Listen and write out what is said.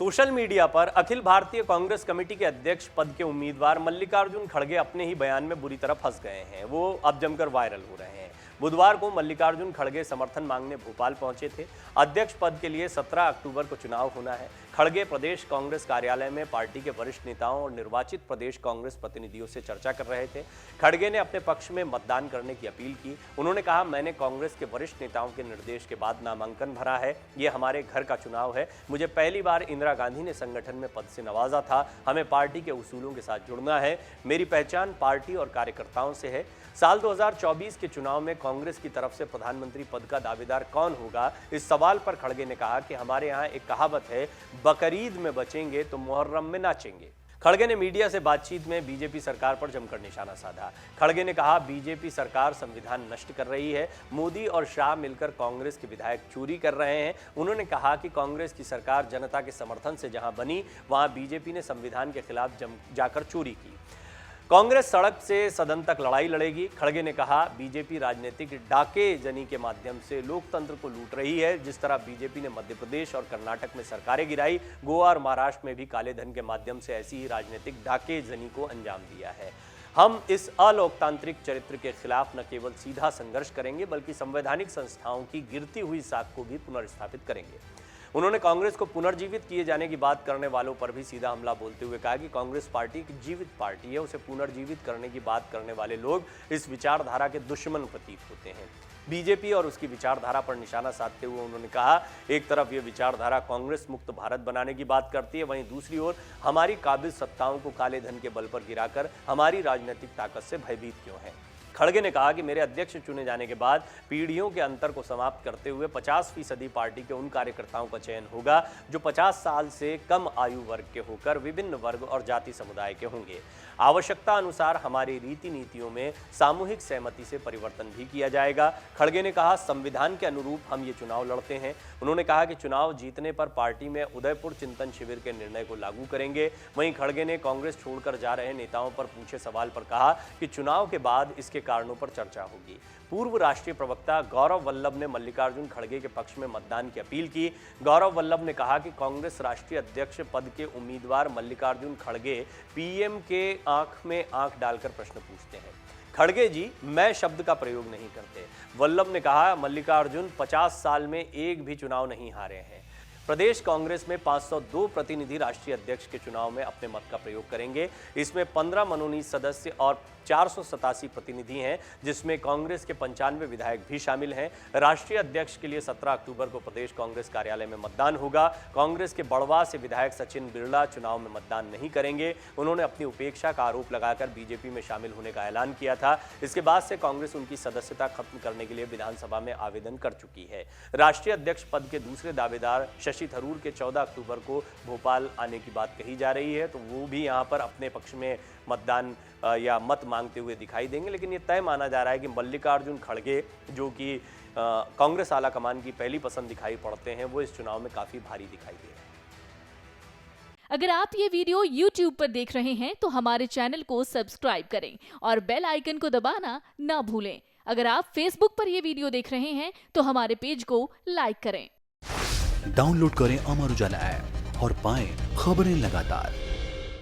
Social media पर Akhil Bharatiya Congress committee के अध्यक्ष पद के उम्मीदवार मल्लिकार्जुन खड़गे अपने ही बयान में बुरी तरह फंस गए हैं। वो अब जमकर वायरल हो रहे हैं। बुधवार को मल्लिकार्जुन खड़गे समर्थन मांगने भोपाल पहुंचे थे। अध्यक्ष पद के लिए 17 अक्टूबर को चुनाव होना है। खड़गे प्रदेश कांग्रेस कार्यालय में पार्टी के वरिष्ठ नेताओं और निर्वाचित प्रदेश कांग्रेस प्रतिनिधियों से चर्चा कर रहे थे। खड़गे ने अपने पक्ष में मतदान करने की अपील की। उन्होंने कहा, मैंने कांग्रेस के वरिष्ठ नेताओं के निर्देश के बाद नामांकन भरा है। ये हमारे घर का चुनाव है। मुझे पहली बार इंदिरा गांधी ने संगठन में पद से नवाजा था। हमें पार्टी के उसूलों के साथ जुड़ना है। मेरी पहचान पार्टी और कार्यकर्ताओं से है। साल 2024 के चुनाव में कांग्रेस की तरफ से प्रधानमंत्री पद का दावेदार कौन होगा, इस सवाल पर खड़गे ने कहा कि हमारे यहाँ एक कहावत है, बकरीद में बचेंगे तो मुहर्रम में नाचेंगे। खड़गे ने मीडिया से बातचीत में बीजेपी सरकार पर जमकर निशाना साधा। खड़गे ने कहा, बीजेपी सरकार संविधान नष्ट कर रही है। मोदी और शाह मिलकर कांग्रेस के विधायक चोरी कर रहे हैं। उन्होंने कहा कि कांग्रेस की सरकार जनता के समर्थन से जहां बनी, वहां बीजेपी ने संविधान के खिलाफ जाकर चोरी की। कांग्रेस सड़क से सदन तक लड़ाई लड़ेगी। खड़गे ने कहा, बीजेपी राजनीतिक डाके जनी के माध्यम से लोकतंत्र को लूट रही है। जिस तरह बीजेपी ने मध्य प्रदेश और कर्नाटक में सरकारें गिराई, गोवा और महाराष्ट्र में भी काले धन के माध्यम से ऐसी ही राजनीतिक डाके जनी को अंजाम दिया है। हम इस अलोकतांत्रिक चरित्र के खिलाफ न केवल सीधा संघर्ष करेंगे, बल्कि संवैधानिक संस्थाओं की गिरती हुई साख को भी पुनर्स्थापित करेंगे। उन्होंने कांग्रेस को पुनर्जीवित किए जाने की बात करने वालों पर भी सीधा हमला बोलते हुए कहा कि कांग्रेस पार्टी एक जीवित पार्टी है। उसे पुनर्जीवित करने की बात करने वाले लोग इस विचारधारा के दुश्मन प्रतीत होते हैं। बीजेपी और उसकी विचारधारा पर निशाना साधते हुए उन्होंने कहा, एक तरफ ये विचारधारा कांग्रेस मुक्त भारत बनाने की बात करती है, वहीं दूसरी ओर हमारी काबिज सत्ताओं को काले धन के बल पर गिराकर हमारी राजनीतिक ताकत से भयभीत क्यों है। खड़गे ने कहा कि मेरे अध्यक्ष चुने जाने के बाद पीढ़ियों के अंतर को समाप्त करते हुए 50% पार्टी के उन कार्यकर्ताओं का चयन होगा जो 50 साल से कम आयु वर्ग के होकर विभिन्न वर्ग और जाति समुदाय के होंगे। आवश्यकता अनुसार हमारी रीति नीतियों में सामूहिक सहमति से परिवर्तन भी किया जाएगा। खड़गे ने कहा, संविधान के अनुरूप हम ये चुनाव लड़ते हैं। उन्होंने कहा कि चुनाव जीतने पर पार्टी में उदयपुर चिंतन शिविर के निर्णय को लागू करेंगे। वहीं खड़गे ने कांग्रेस छोड़कर जा रहे नेताओं पर पूछे सवाल पर कहा कि चुनाव के बाद इसके कारणों पर चर्चा होगी। पूर्व राष्ट्रीय प्रवक्ता गौरव वल्लभ ने मल्लिकार्जुन खड़गे के पक्ष में मतदान की अपील की। गौरव वल्लभ ने कहा कि कांग्रेस राष्ट्रीय अध्यक्ष पद के उम्मीदवार मल्लिकार्जुन खड़गे पीएम के आंख में आंख डालकर प्रश्न पूछते हैं। खड़गे जी मैं शब्द का प्रयोग नहीं करते। वल्लभ ने कहा, मल्लिकार्जुन 50 साल में एक भी चुनाव नहीं हारे हैं। प्रदेश कांग्रेस में 502 प्रतिनिधि राष्ट्रीय अध्यक्ष के चुनाव में अपने मत का प्रयोग करेंगे। इसमें 15 मनोनीत सदस्य और 487 प्रतिनिधि हैं, जिसमें कांग्रेस के 95 विधायक भी शामिल हैं। राष्ट्रीय अध्यक्ष के लिए 17 अक्टूबर को प्रदेश कांग्रेस कार्यालय में मतदान होगा। कांग्रेस के बड़वा से विधायक सचिन बिरला चुनाव में मतदान नहीं करेंगे। उन्होंने अपनी उपेक्षा का आरोप लगाकर बीजेपी में शामिल होने का ऐलान किया था। इसके बाद से कांग्रेस उनकी सदस्यता खत्म करने के लिए विधानसभा में आवेदन कर चुकी है। राष्ट्रीय अध्यक्ष पद के दूसरे दावेदार शशि थरूर के 14 अक्टूबर को भोपाल आने की बात कही जा रही है, तो वो भी यहाँ पर अपने पक्ष में मतदान या मत मांगते हुए दिखाई देंगे। लेकिन ये तय माना जा रहा है कि मल्लिकार्जुन खड़गे, जो कि कांग्रेस आला कमान की पहली पसंद दिखाई पड़ते हैं, वो इस चुनाव में काफी भारी दिखाई दे रहे हैं। अगर आप ये वीडियो YouTube पर देख रहे हैं तो हमारे चैनल को सब्सक्राइब करें और बेल आइकन को दबाना ना भूलें। अगर आप Facebook पर ये वीडियो देख रहे हैं तो हमारे पेज को लाइक करें। डाउनलोड करें अमर उजाला ऐप और पाएं खबरें लगातार।